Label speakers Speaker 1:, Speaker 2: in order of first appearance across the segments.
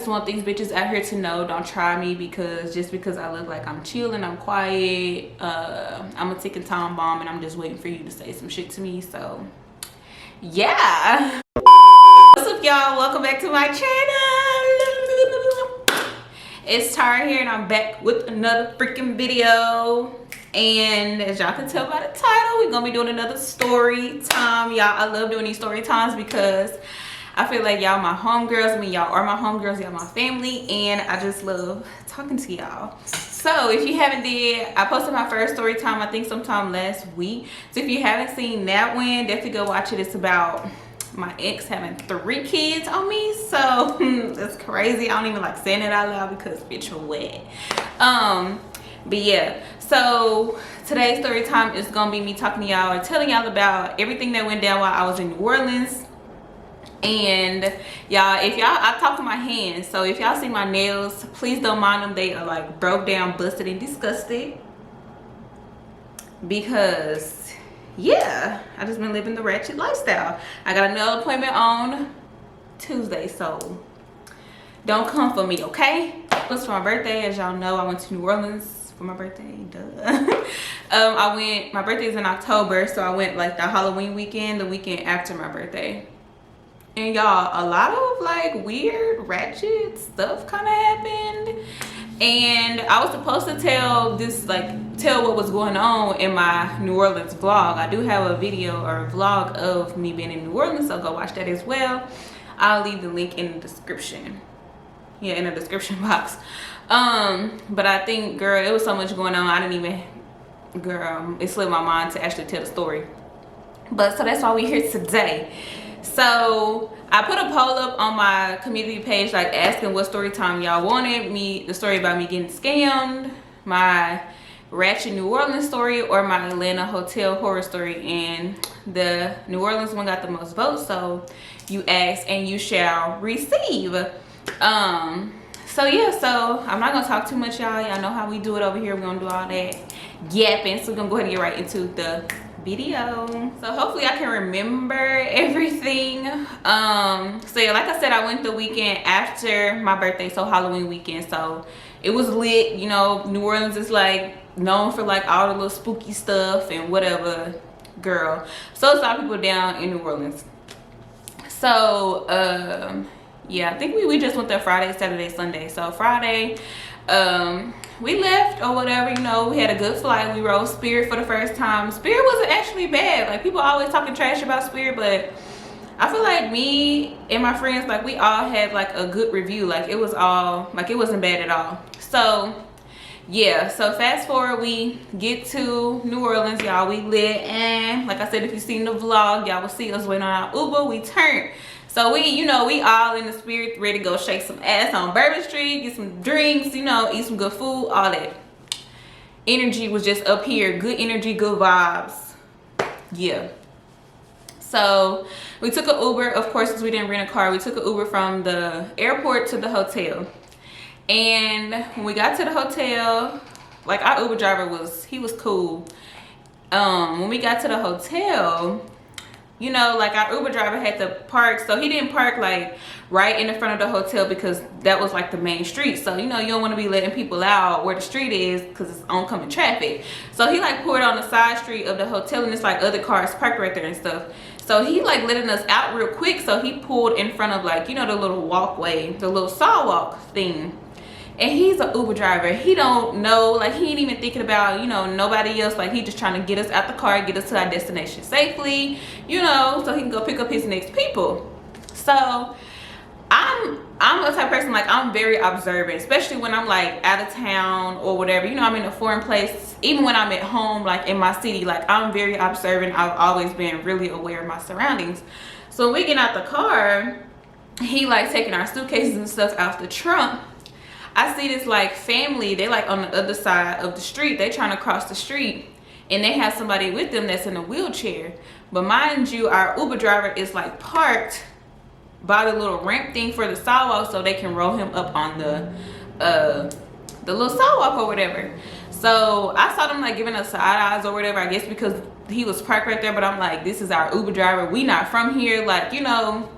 Speaker 1: want these bitches out here to know, don't try me because just because I look like I'm chilling, I'm quiet, I'm a ticking time bomb and I'm just waiting for you to say some shit to me. So yeah. What's up, y'all? Welcome back to my channel. It's Tara here and I'm back with another freaking video. And as y'all can tell by the title, we're gonna be doing another story time. Y'all, I love doing these story times because I feel like y'all my homegirls. I mean, y'all are my homegirls, y'all my family, and I just love talking to y'all. So if you haven't did, I posted my first story time I think sometime last week. So if you haven't seen that one, definitely go watch it. It's about my ex having 3 kids on me. So that's crazy. I don't even like saying it out loud because bitch you're wet. But yeah, so today's story time is gonna be me talking to y'all or telling y'all about everything that went down while I was in New Orleans. And y'all, if y'all, I talk with my hands, so if y'all see my nails, please don't mind them. They are like broke down, busted, and disgusted because yeah, I just been living the ratchet lifestyle. I got a nail appointment on Tuesday, so don't come for me, okay? It was for my birthday. As y'all know, I went to New Orleans for my birthday. Duh. My birthday is in October, so I went like the Halloween weekend, the weekend after my birthday. And y'all, a lot of like weird ratchet stuff kind of happened. And I was supposed to tell what was going on in my New Orleans vlog. I do have a video or a vlog of me being in New Orleans, so go watch that as well. I'll leave the link in the description. Yeah, in the description box. But I think, girl, it was so much going on. I didn't even, girl, it slipped my mind to actually tell the story. But so that's why we're here today. So I put a poll up on my community page, like asking what story time y'all wanted. The story about me getting scammed, my ratchet New Orleans story, or my Atlanta hotel horror story. And the New Orleans one got the most votes, so you ask and you shall receive. So yeah, so I'm not gonna talk too much, y'all. Y'all know how we do it over here. We're gonna do all that yapping, so we're gonna go ahead and get right into the video. So hopefully I can remember everything. So yeah, like I said, I went the weekend after my birthday, so Halloween weekend. So it was lit. You know, New Orleans is like known for like all the little spooky stuff and whatever, girl. So it's a lot of people down in New Orleans. So yeah, I think we just went there Friday, Saturday, Sunday. So Friday, we left or whatever, you know, we had a good flight. We rode Spirit for the first time. Spirit wasn't actually bad. Like, people always talking trash about Spirit, but I feel like me and my friends, like, we all had like a good review. Like, it was all, like, it wasn't bad at all. So yeah, so fast forward, we get to New Orleans, y'all. We lit, and like I said, if you seen the vlog, y'all will see us waiting on our Uber. We turned. So we, you know, we all in the Spirit, ready to go shake some ass on Bourbon Street, get some drinks, you know, eat some good food, all that. Energy was just up here. Good energy, good vibes. Yeah. So we took an Uber, of course, since we didn't rent a car. We took an Uber from the airport to the hotel. And when we got to the hotel, like, our Uber driver he was cool. When we got to the hotel, you know, like, our Uber driver had to park, so he didn't park like right in the front of the hotel because that was like the main street. So, you know, you don't want to be letting people out where the street is because it's oncoming traffic. So he like pulled on the side street of the hotel, and it's like other cars parked right there and stuff. So he like letting us out real quick, so he pulled in front of, like, you know, the little walkway, the little sidewalk thing. And he's an Uber driver. He don't know, like, he ain't even thinking about, you know, nobody else. Like, he just trying to get us out the car, get us to our destination safely, you know, so he can go pick up his next people. So I'm a type of person, like, I'm very observant, especially when I'm like out of town or whatever. You know, I'm in a foreign place. Even when I'm at home, like in my city, like, I'm very observant. I've always been really aware of my surroundings. So when we get out the car, he like taking our suitcases and stuff out the trunk. I see this like family, they like on the other side of the street. They trying to cross the street, and they have somebody with them that's in a wheelchair. But mind you, our Uber driver is like parked by the little ramp thing for the sidewalk, so they can roll him up on the little sidewalk or whatever. So I saw them like giving us side eyes or whatever, I guess because he was parked right there. But I'm like, this is our Uber driver. We not from here, like, you know.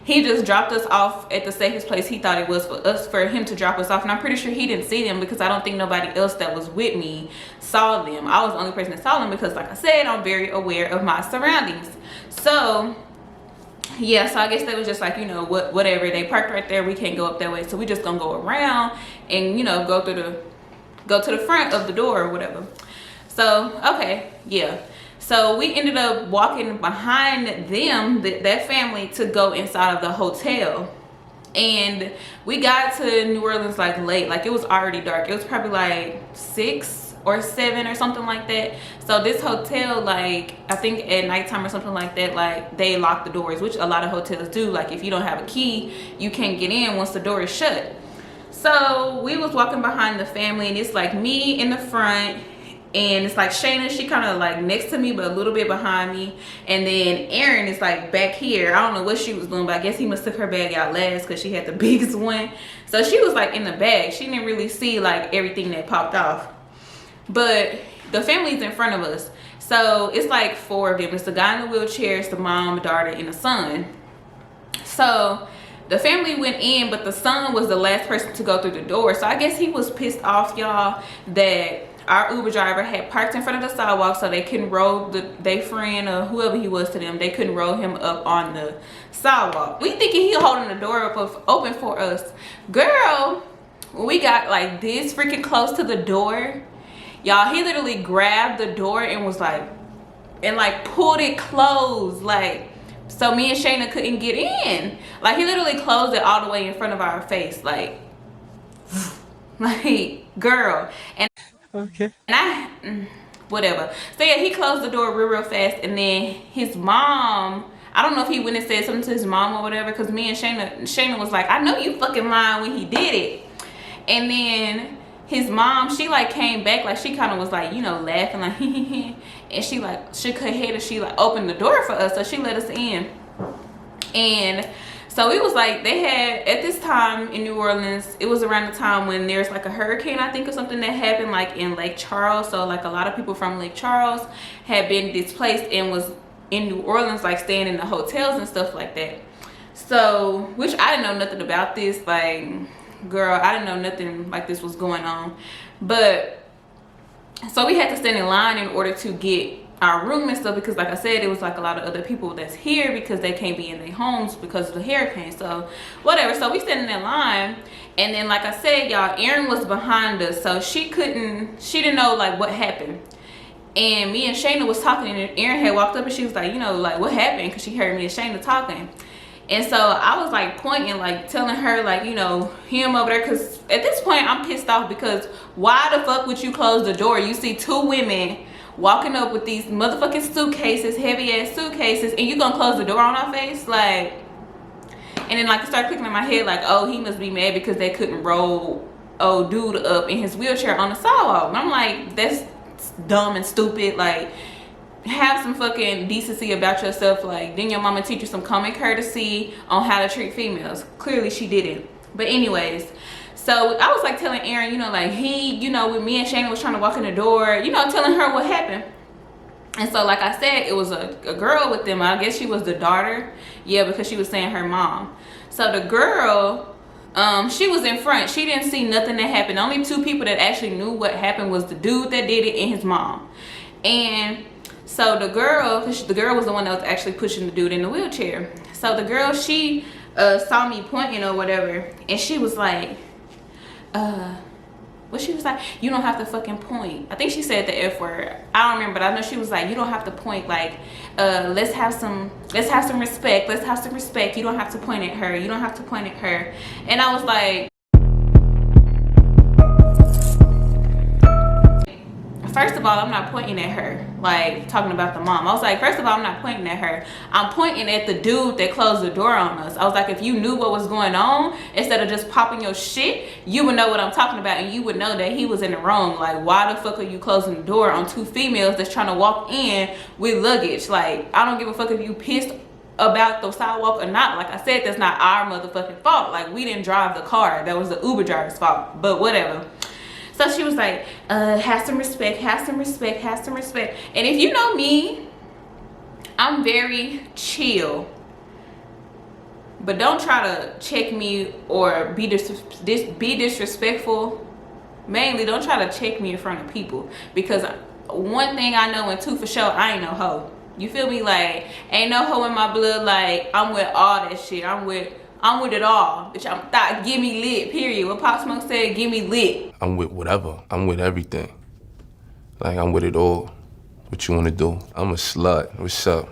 Speaker 1: he just dropped us off at the safest place he thought it was for him to drop us off. And I'm pretty sure he didn't see them because I don't think nobody else that was with me saw them. I was the only person that saw them because, like I said, I'm very aware of my surroundings. So yeah, so I guess they was just like, you know, whatever, they parked right there, we can't go up that way, so we just gonna go around and, you know, go to the front of the door or whatever. So okay, yeah, so we ended up walking behind them, that family, to go inside of the hotel. And we got to New Orleans like late, like it was already dark. It was probably like 6 or 7 or something like that. So this hotel, like I think at nighttime or something like that, like they lock the doors, which a lot of hotels do. Like if you don't have a key, you can't get in once the door is shut. So we was walking behind the family, and it's like me in the front, and it's like Shayna, she kind of like next to me but a little bit behind me, and then Erin is like back here. I don't know what she was doing, but I guess he must took her bag out last because she had the biggest one. So she was like in the bag, she didn't really see like everything that popped off. But the family's in front of us, so it's like 4 of them. It's the guy in the wheelchair, it's the mom, daughter, and the son. So the family went in, but the son was the last person to go through the door. So I guess he was pissed off, y'all, that our Uber driver had parked in front of the sidewalk so they couldn't roll their friend or whoever he was to them, they couldn't roll him up on the sidewalk. We thinking he holding the door up open for us. Girl, when we got like this freaking close to the door, y'all, he literally grabbed the door and was like, and like pulled it closed, like so me and Shayna couldn't get in. Like he literally closed it all the way in front of our face, like girl. And okay, and whatever. So yeah, he closed the door real fast, and then his mom, I don't know if he went and said something to his mom or whatever, because me and Shayna was like, I know you fucking lying when he did it. And then his mom, she like came back, like she kind of was like, you know, laughing like and she like shook her head, and she like opened the door for us, so she let us in. And so it was like they had, at this time in New Orleans, it was around the time when there's like a hurricane, I think, or something that happened like in Lake Charles. So like a lot of people from Lake Charles had been displaced and was in New Orleans, like staying in the hotels and stuff like that. So, which I didn't know nothing about this, like girl, I didn't know nothing like this was going on. But so we had to stand in line in order to get our room and stuff, because like I said, it was like a lot of other people that's here because they can't be in their homes because of the hurricane. So whatever, so we standing in line, and then like I said, y'all, Erin was behind us, so she didn't know like what happened. And me and Shayna was talking, and Erin had walked up and she was like, you know, like what happened, because she heard me and Shayna talking. And so I was like pointing, like telling her like, you know, him over there, because at this point I'm pissed off, because why the fuck would you close the door? You see 2 women walking up with these motherfucking suitcases, heavy ass suitcases, and you gonna close the door on our face? Like, and then like I started clicking in my head like, oh, he must be mad because they couldn't roll old dude up in his wheelchair on the sidewalk. And I'm like, that's dumb and stupid. Like, have some fucking decency about yourself. Like, didn't your mama teach you some common courtesy on how to treat females? Clearly she didn't. But anyways, so I was like telling Erin, you know, like he, you know, when me and Shayna was trying to walk in the door, you know, telling her what happened. And so like I said, it was a girl with them. I guess she was the daughter. Yeah, because she was saying her mom. So the girl, she was in front. She didn't see nothing that happened. The only 2 people that actually knew what happened was the dude that did it and his mom. And so the girl, because the girl was the one that was actually pushing the dude in the wheelchair. So the girl, she saw me pointing or whatever, and she was like, what she was like, you don't have to fucking point. I think she said the F word. I don't remember, but I know she was like, you don't have to point. Like, let's have some respect. Let's have some respect. You don't have to point at her. You don't have to point at her. And I was like, first of all, I'm not pointing at her, like talking about the mom. I was like, first of all, I'm not pointing at her. I'm pointing at the dude that closed the door on us. I was like, if you knew what was going on, instead of just popping your shit, you would know what I'm talking about, and you would know that he was in the wrong. Like, why the fuck are you closing the door on 2 females that's trying to walk in with luggage? Like, I don't give a fuck if you pissed about the sidewalk or not. Like I said, that's not our motherfucking fault. Like, we didn't drive the car. That was the Uber driver's fault. But whatever. So she was like, have some respect, have some respect, have some respect. And if you know me, I'm very chill but don't try to check me or be disrespectful. Mainly, don't try to check me in front of people, because one thing I know, and two for sure, I ain't no hoe. You feel me? Like, ain't no hoe in my blood. Like, I'm with all that shit. I'm with it all. Bitch, I'm thought, give me lit, period. What Pop Smoke said, give me lit.
Speaker 2: I'm with whatever. I'm with everything. Like, I'm with it all. What you wanna do? I'm a slut. What's up?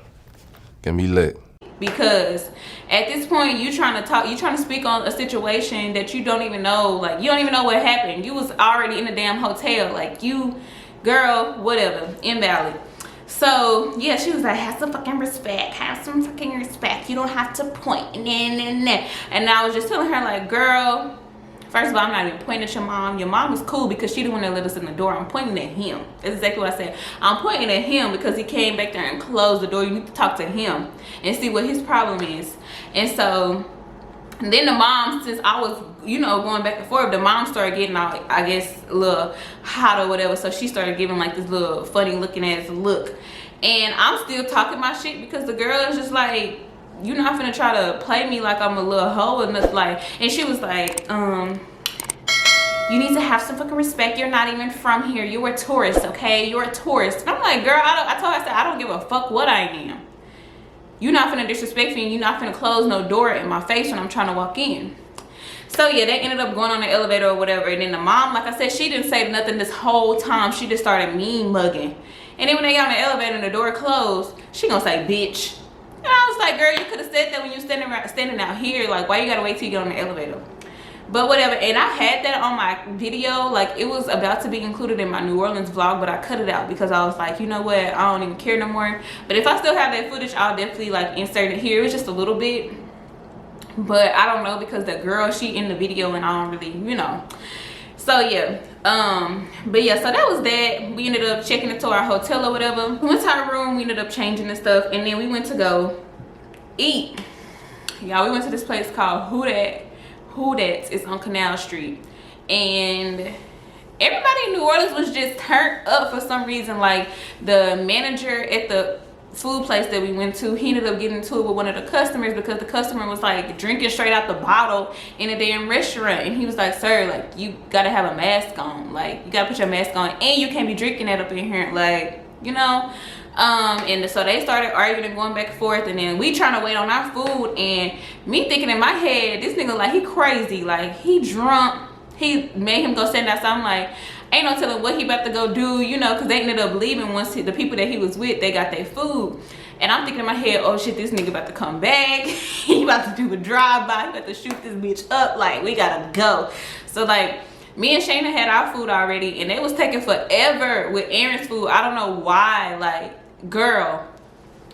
Speaker 2: Get me lit.
Speaker 1: Because at this point, you trying to speak on a situation that you don't even know. Like, you don't even know what happened. You was already in the damn hotel. Like, you, girl, whatever, invalid. So yeah, she was like, have some fucking respect, have some fucking respect. You don't have to point. And I was just telling her, like, girl, first of all, I'm not even pointing at your mom. Your mom is cool because she the one that let us in the door. I'm pointing at him. That's exactly what I said. I'm pointing at him because he came back there and closed the door. You need to talk to him and see what his problem is. And so then the mom, since I was, you know, going back and forth, the mom started getting out, I guess, a little hot or whatever. So she started giving like this little funny looking ass look. And I'm still talking my shit because the girl is just like, you're not finna try to play me like I'm a little hoe and nothing. Like, and she was like, you need to have some fucking respect. You're not even from here. You're a tourist, okay? You're a tourist. And I'm like, girl, I told her, I said, I don't give a fuck what I am. You're not finna disrespect me, and you're not finna close no door in my face when I'm trying to walk in. So yeah, they ended up going on the elevator or whatever. And then the mom, like I said, she didn't say nothing this whole time. She just started mean mugging. And then when they got on the elevator and the door closed, she gonna say, bitch. And I was like, girl, you could have said that when you standing out here. Like, why you gotta wait till you get on the elevator? But whatever. And I had that on my video. Like, it was about to be included in my New Orleans vlog, but I cut it out because I was like, you know what, I don't even care no more. But if I still have that footage, I'll definitely like insert it here. It was just a little bit, but I don't know, because the girl, she in the video and I don't really, you know. So yeah, but yeah, so that was that. We ended up checking into our hotel or whatever. We went to our room, we ended up changing and stuff, and then we went to go eat. Y'all, we went to this place called Who That's. It's on Canal Street, and everybody in New Orleans was just turned up for some reason. Like, the manager at the food place that we went to, he ended up getting into it with one of the customers because the customer was like drinking straight out the bottle in a damn restaurant, and he was like, sir, like, you gotta have a mask on, like, you gotta put your mask on, and you can't be drinking that up in here, like, you know. And so they started arguing and going back and forth, and then we trying to wait on our food, and me thinking in my head, this nigga, like, he crazy, like, he drunk, he made him go stand outside. I'm like, ain't no telling what he about to go do, you know, because they ended up leaving once the people that he was with, they got their food. And I'm thinking in my head, oh shit, this nigga about to come back. He about to do a drive-by, he about to shoot this bitch up, like, we gotta go. So like, me and Shayna had our food already, and it was taking forever with Aaron's food. I don't know why, like, girl.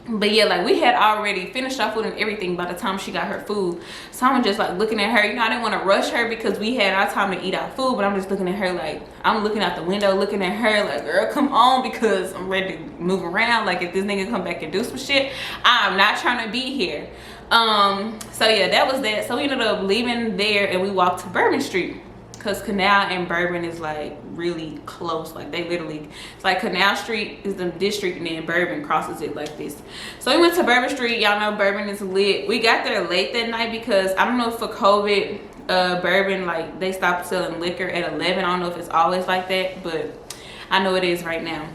Speaker 1: But yeah, like, we had already finished our food and everything by the time she got her food. So I'm just like looking at her, you know, I didn't want to rush her because we had our time to eat our food, but I'm just looking at her like, I'm looking out the window looking at her like, girl, come on, because I'm ready to move around. Like, if this nigga come back and do some shit, I'm not trying to be here. So yeah, that was that. So we ended up leaving there and we walked to Bourbon Street, because Canal and Bourbon is like really close. Like, they literally, it's like Canal Street is the district and then Bourbon crosses it like this. So we went to Bourbon Street. Y'all know Bourbon is lit. We got there late that night because I don't know if for COVID, Bourbon, like, they stopped selling liquor at 11. I don't know if it's always like that, but I know it is right now,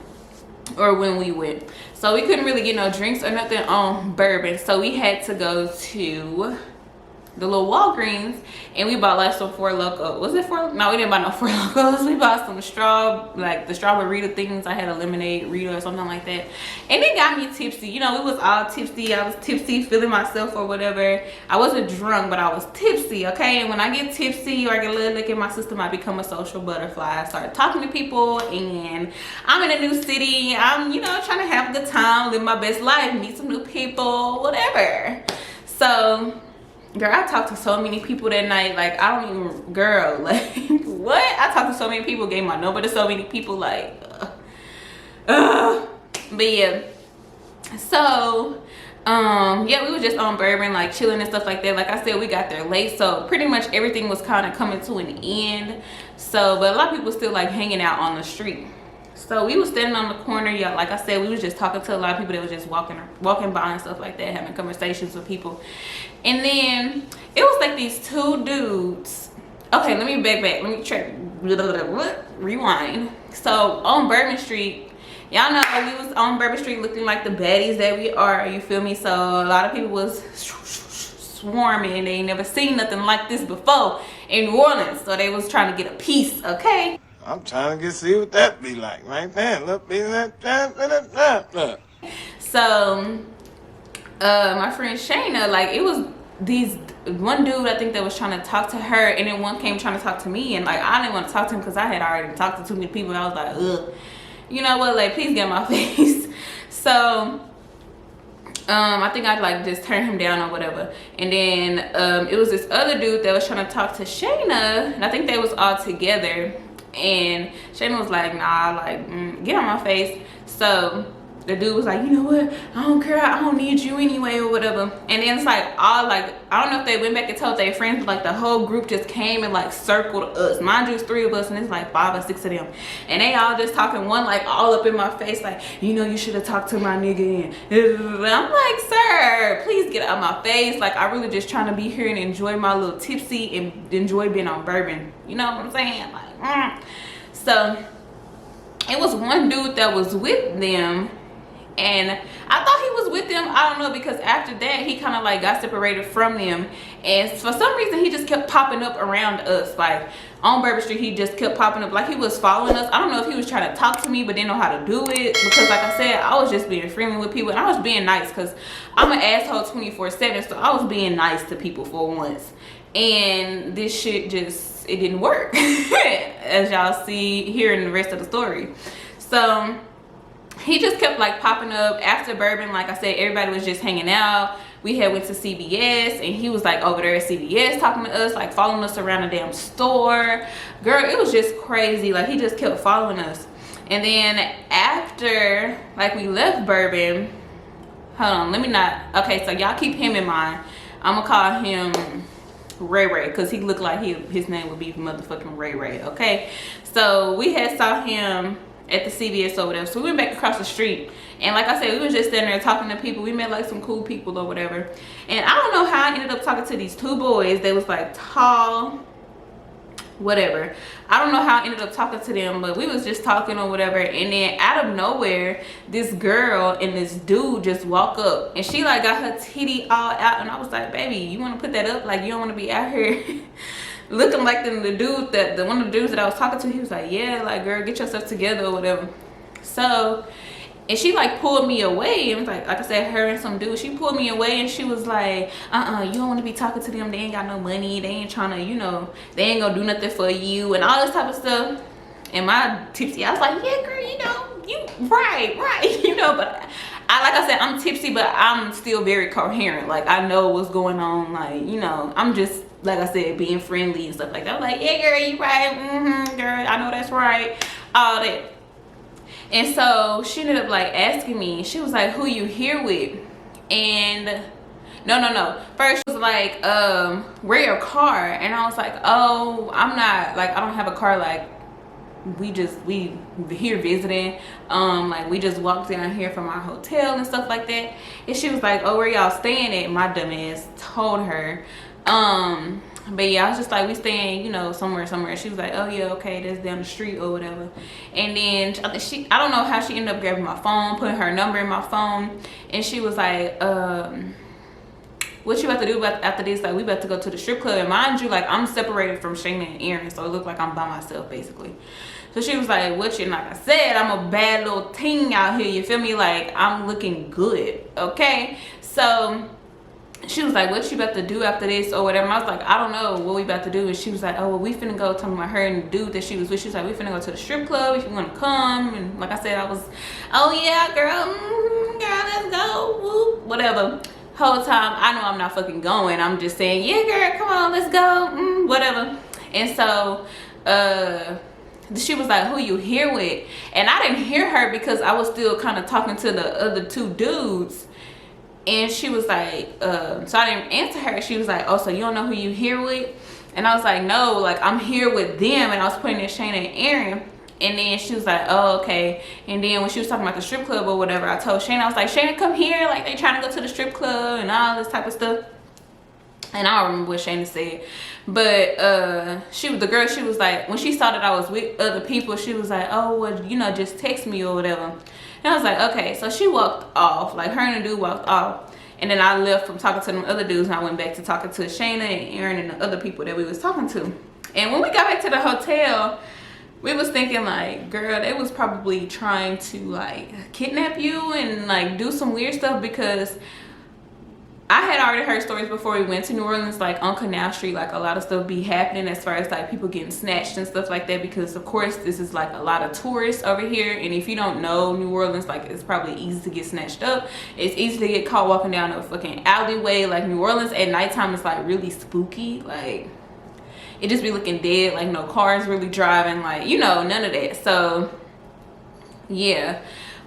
Speaker 1: or when we went. So we couldn't really get no drinks or nothing on Bourbon, so we had to go to the little Walgreens, and we bought like some Four Loko. Was it four? No, we didn't buy no Four Lokos. We bought some like the strawberry things. I had a lemonade Rita or something like that, and it got me tipsy. You know, we was all tipsy. I was tipsy, feeling myself or whatever. I wasn't drunk, but I was tipsy, okay? And when I get tipsy or I get a little lick in my system, I become a social butterfly. I started talking to people, and I'm in a new city. I'm, you know, trying to have a good time, live my best life, meet some new people, whatever. So, girl, I talked to so many people that night. Like, I don't even, girl, like, what? I talked to so many people, gave my number to so many people, like, but yeah. So, yeah, we were just on Bourbon, like, chilling and stuff like that. Like I said, we got there late, so pretty much everything was kind of coming to an end. So, but a lot of people still, like, hanging out on the street. So we was standing on the corner, yeah, like I said, we was just talking to a lot of people that was just walking by and stuff like that, having conversations with people. And then it was like these two dudes. Okay, let me back. Let me try. Rewind. So on Bourbon Street, y'all know we was on Bourbon Street looking like the baddies that we are. You feel me? So a lot of people was swarming. They ain't never seen nothing like this before in New Orleans. So they was trying to get a piece. Okay.
Speaker 3: I'm trying to see what that be like right there. Look,
Speaker 1: So, my friend Shayna, like, it was these one dude I think that was trying to talk to her, and then one came trying to talk to me, and like I didn't want to talk to him because I had already talked to too many people. And I was like, ugh, you know what? Like, please get in my face. So, I think I'd like just turn him down or whatever. And then it was this other dude that was trying to talk to Shayna, and I think they was all together. And Shayna was like, nah, like, get on my face. So the dude was like, you know what, I don't care, I don't need you anyway or whatever. And then it's like all like, I don't know if they went back and told their friends, but like the whole group just came and like circled us. Mind you, it's 3 of us and it's like 5 or 6 of them, and they all just talking, one like all up in my face like, you know, you should have talked to my nigga. And I'm like, sir, please get out of my face. Like, I really just trying to be here and enjoy my little tipsy and enjoy being on bourbon, you know what I'm saying? Like, so it was one dude that was with them, and I thought he was with them, I don't know, because after that he kind of like got separated from them, and for some reason he just kept popping up around us. Like on Bourbon Street, he just kept popping up like he was following us. I don't know if he was trying to talk to me but didn't know how to do it, because like I said, I was just being friendly with people, and I was being nice because I'm an asshole 24/7. So I was being nice to people for once, and this shit just, it didn't work as y'all see here in the rest of the story. So he just kept like popping up after bourbon. Like I said, everybody was just hanging out. We had went to CVS, and he was like over there at CVS talking to us, like following us around the damn store. Girl, it was just crazy. Like he just kept following us. And then after like we left bourbon, hold on, let me not, okay, so y'all keep him in mind. I'm gonna call him Ray, because he looked like his name would be motherfucking Ray, okay? So we had saw him at the CVS or whatever, so we went back across the street, and like I said, we was just standing there talking to people. We met like some cool people or whatever, and I don't know how I ended up talking to these 2 boys. They was like tall, whatever. I don't know how I ended up talking to them, but we was just talking or whatever, and then out of nowhere this girl and this dude just walk up, and she like got her titty all out, and I was like, baby, you want to put that up? Like, you don't want to be out here looking like the dude that one of the dudes that I was talking to. He was like, yeah, like, girl, get yourself together or whatever. So, and she like pulled me away, and like I said, her and some dude, she pulled me away, and she was like, you don't want to be talking to them, they ain't got no money, they ain't trying to, you know, they ain't gonna do nothing for you and all this type of stuff. And my tipsy, I was like, yeah, girl, you know, you right you know. But like I said, I'm tipsy, but I'm still very coherent. Like, I know what's going on. Like, you know, I'm just, like I said, being friendly and stuff like that. I'm like, yeah, girl, you right, girl, I know that's right, all that. And so she ended up like asking me, she was like, who you here with? And no, first she was like, where your car? And I was like, oh, I'm not, like, I don't have a car, like, we here visiting, like we just walked down here from our hotel and stuff like that. And she was like, oh, where y'all staying at? My dumb ass told her, but yeah, I was just like, we staying, you know, somewhere. She was like, oh yeah, okay, that's down the street or whatever. And then I don't know how she ended up grabbing my phone, putting her number in my phone, and she was like, what you about to do after this? Like, we about to go to the strip club. And mind you, like, I'm separated from Shayna and Aaron, so it looked like I'm by myself basically. So she was like, what you, like I said, I'm a bad little ting out here, you feel me? Like, I'm looking good, okay? So she was like, what you about to do after this or whatever? And I was like, I don't know what we about to do. And she was like, oh, well, we finna go, talking about her and the dude that she was with. She was like, we finna go to the strip club if you want to come. And like I said, I was, oh yeah, girl, girl, let's go, whoop, whatever. Whole time I know I'm not fucking going, I'm just saying, yeah, girl, come on, let's go, whatever. And so she was like, who you here with? And I didn't hear her because I was still kind of talking to the other 2 dudes. And she was like, so I didn't answer her. She was like, oh, so you don't know who you here with? And I was like, no, like, I'm here with them. And I was pointing at Shayna and Aaron. And then she was like, oh, okay. And then when she was talking about the strip club or whatever, I told Shayna, I was like, Shayna, come here. Like, they trying to go to the strip club and all this type of stuff. And I don't remember what Shayna said. But the girl, she was like, when she saw that I was with other people, she was like, oh, well, you know, just text me or whatever. And I was like, okay. So she walked off. Like, her and the dude walked off. And then I left from talking to them other dudes, and I went back to talking to Shayna and Aaron and the other people that we was talking to. And when we got back to the hotel, we was thinking like, girl, they was probably trying to like kidnap you and like do some weird stuff, because I had already heard stories before we went to New Orleans, like on Canal Street, like a lot of stuff be happening as far as like people getting snatched and stuff like that, because of course this is like a lot of tourists over here, and if you don't know New Orleans, like it's probably easy to get snatched up. It's easy to get caught walking down a fucking alleyway. Like New Orleans at nighttime is like really spooky. Like it just be looking dead, like no cars really driving, like, you know, none of that. So yeah.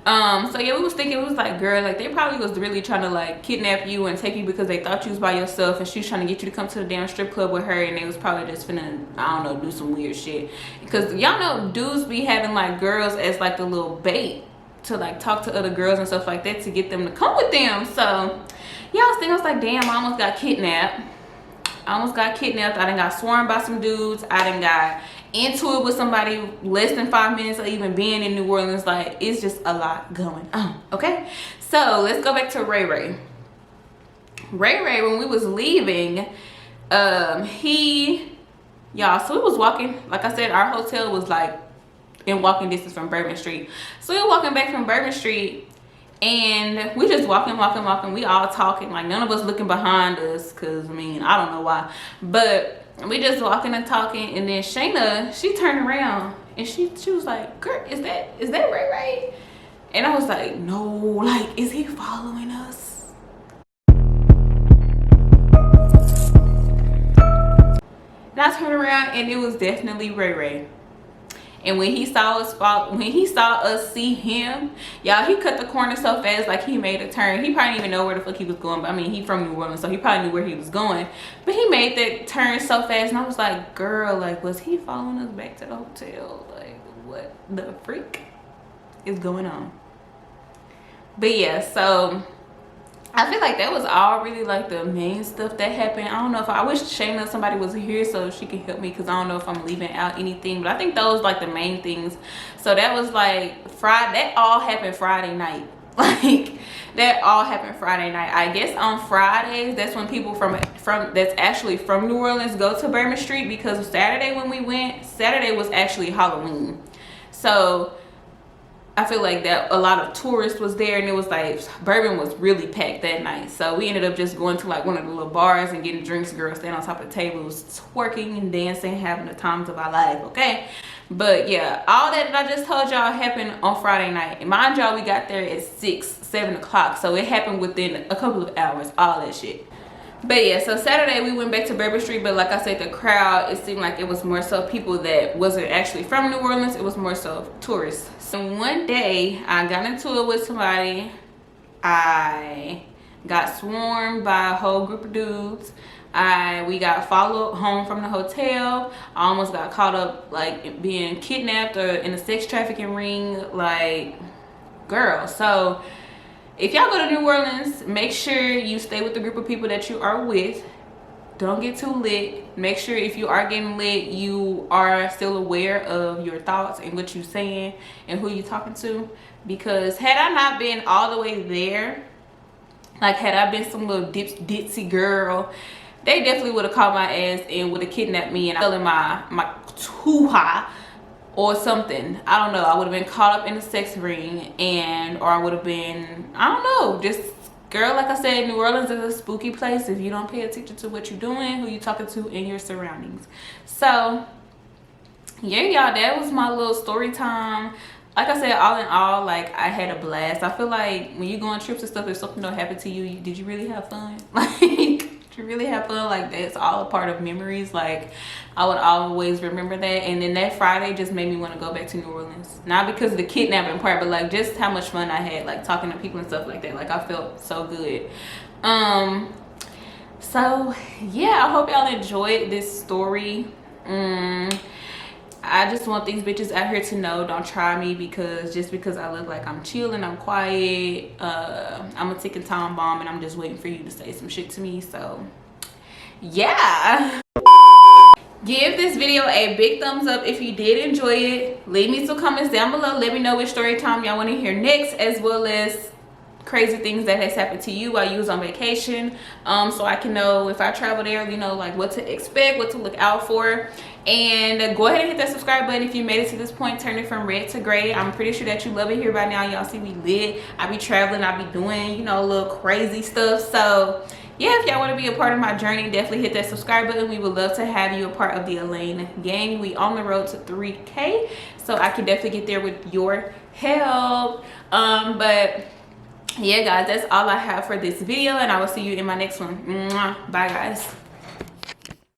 Speaker 1: So yeah, we was thinking, we was like, girl, like they probably was really trying to like kidnap you and take you because they thought you was by yourself, and she was trying to get you to come to the damn strip club with her, and they was probably just finna, I don't know, do some weird shit. Because y'all know dudes be having like girls as like the little bait to like talk to other girls and stuff like that to get them to come with them. So yeah, I was thinking, I was like, damn, I almost got kidnapped. I done got swarmed by some dudes. I done got into it with somebody less than 5 minutes of even being in New Orleans. Like, it's just a lot going on, okay? So let's go back to Ray Ray. When we was leaving, y'all, so we was walking, like I said, our hotel was like in walking distance from Bourbon Street. So we were walking back from Bourbon Street, and we just walking. We all talking, like none of us looking behind us, because I mean, I don't know why, but we just walking and talking. And then Shayna, she turned around and she was like, girl, is that Ray Ray? And I was like, no, like, is he following us? And I turned around and it was definitely Ray Ray. And when he saw us see him, y'all, he cut the corner so fast, like he made a turn. He probably didn't even know where the fuck he was going. But I mean, he from New Orleans, so he probably knew where he was going. But he made that turn so fast, and I was like, girl, like, was he following us back to the hotel? Like, what the freak is going on? But yeah, so I feel like that was all really like the main stuff that happened. I don't know if I wish Shayna, somebody was here so she could help me, because I don't know if I'm leaving out anything, but I think those like the main things. So that was like Friday. That all happened Friday night. Like that all happened Friday night. I guess on Fridays, that's when people from that's actually from New Orleans go to Bourbon Street, because Saturday when we went, Saturday was actually Halloween. So I feel like that a lot of tourists was there, and it was like Bourbon was really packed that night. So we ended up just going to like one of the little bars and getting drinks. Girls standing on top of the tables, twerking and dancing, having the times of our life, okay? But yeah, all that I just told y'all happened on Friday night. And mind y'all, we got there at 7 o'clock. So it happened within a couple of hours, all that shit. But yeah, so Saturday we went back to Bourbon Street, but like I said, the crowd, it seemed like it was more so people that wasn't actually from New Orleans. It was more so tourists. So one day I got into it with somebody. I got swarmed by a whole group of dudes. We got followed home from the hotel. I almost got caught up like being kidnapped or in a sex trafficking ring. Like, girl. So if y'all go to New Orleans, make sure you stay with the group of people that you are with. Don't get too lit. Make sure if you are getting lit, you are still aware of your thoughts and what you're saying and who you're talking to. Because had I not been all the way there, like had I been some little ditzy girl, they definitely would have caught my ass and would have kidnapped me and fell in my hoo-ha or something. I don't know. I would have been caught up in a sex ring, or I would have been, I don't know, just, girl, like I said, New Orleans is a spooky place if you don't pay attention to what you're doing, who you're talking to, and your surroundings. So yeah, y'all, that was my little story time. Like I said, all in all, like, I had a blast. I feel like when you go on trips and stuff, if something don't happen to you, did you really have fun? Like, did you really have fun? Like, that's all a part of memories. Like, I would always remember that. And then that Friday just made me want to go back to New Orleans. Not because of the kidnapping part, but like just how much fun I had, like talking to people and stuff like that. Like, I felt so good. So yeah, I hope y'all enjoyed this story. I I just want these bitches out here to know, don't try me, because just because I look like I'm chilling, I'm quiet, I'm a ticking time bomb, and I'm just waiting for you to say some shit to me. So yeah, give this video a big thumbs up if you did enjoy it. Leave me some comments down below. Let me know which story time y'all want to hear next, as well as crazy things that has happened to you while you was on vacation, so I can know if I travel there, you know, like what to expect, what to look out for. And go ahead and hit that subscribe button if you made it to this point. Turn it from red to gray. I'm pretty sure that you love it here by now. Y'all see me lit. I be traveling, I be doing, you know, a little crazy stuff. So yeah, if y'all want to be a part of my journey, definitely hit that subscribe button. We would love to have you a part of the Elaine gang. We on the road to 3K, so I can definitely get there with your help. But yeah guys, that's all I have for this video, and I will see you in my next one. Mwah. Bye guys.